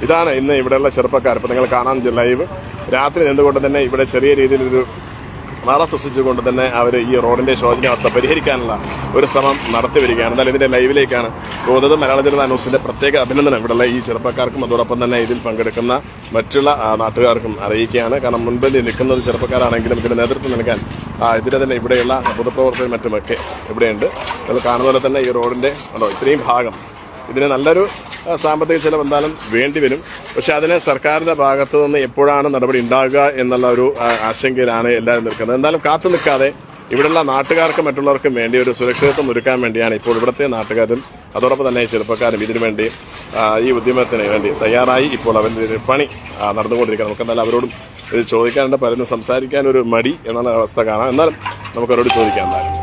ഇതാണ് ഇന്ന് ഇവിടെയുള്ള ചെറുപ്പക്കാർ. ഇപ്പോൾ നിങ്ങൾ കാണാൻ ലൈവ് രാത്രി നിന്നുകൊണ്ട് തന്നെ ഇവിടെ ചെറിയ രീതിയിലൊരു മറ സൃഷ്ടിച്ചുകൊണ്ട് തന്നെ അവർ ഈ റോഡിൻ്റെ ശോചനീയാവസ്ഥ പരിഹരിക്കാനുള്ള ഒരു ശ്രമം നടത്തി വരികയാണ്. എന്നാൽ ഇതിൻ്റെ ലൈവിലേക്കാണ് പോകുന്നത്. മലയാള ജനത ന്യൂസിൻ്റെ പ്രത്യേക അഭിനന്ദനം ഇവിടെയുള്ള ഈ ചെറുപ്പക്കാർക്കും അതോടൊപ്പം തന്നെ ഇതിൽ പങ്കെടുക്കുന്ന മറ്റുള്ള നാട്ടുകാർക്കും അറിയിക്കുകയാണ്. കാരണം മുൻപിൽ നിൽക്കുന്നത് ചെറുപ്പക്കാരാണെങ്കിലും ഇതിന് നേതൃത്വം നൽകാൻ ഇതിന് തന്നെ ഇവിടെയുള്ള പൊതുപ്രവർത്തകരും മറ്റുമൊക്കെ ഇവിടെയുണ്ട്. നിങ്ങൾ കാണുന്ന പോലെ തന്നെ ഈ റോഡിൻ്റെ ഇത്രയും ഭാഗം ഇതിന് നല്ലൊരു സാമ്പത്തിക ചെലവ് എന്തായാലും വേണ്ടിവരും. പക്ഷെ അതിന് സർക്കാരിൻ്റെ ഭാഗത്തു നിന്ന് എപ്പോഴാണ് നടപടി ഉണ്ടാകുക എന്നുള്ള ഒരു ആശങ്കയിലാണ് എല്ലാവരും നിൽക്കുന്നത്. എന്തായാലും കാത്തു നിൽക്കാതെ ഇവിടെയുള്ള നാട്ടുകാർക്കും മറ്റുള്ളവർക്കും വേണ്ടി ഒരു സുരക്ഷിതത്വം ഒരുക്കാൻ വേണ്ടിയാണ് ഇപ്പോൾ ഇവിടുത്തെ നാട്ടുകാരും അതോടൊപ്പം തന്നെ ചെറുപ്പക്കാരും ഇതിനു വേണ്ടി ഈ ഉദ്യമത്തിന് വേണ്ടി തയ്യാറായി ഇപ്പോൾ അവരുടെ പണി നടന്നുകൊണ്ടിരിക്കുന്നത്. നമുക്ക് എന്തായാലും അവരോടും ഇത് ചോദിക്കാനുണ്ട്. പലരും സംസാരിക്കാനൊരു മടി എന്നുള്ള അവസ്ഥ കാണാം. എന്നാലും നമുക്ക് അവരോട് ചോദിക്കാം. എന്തായാലും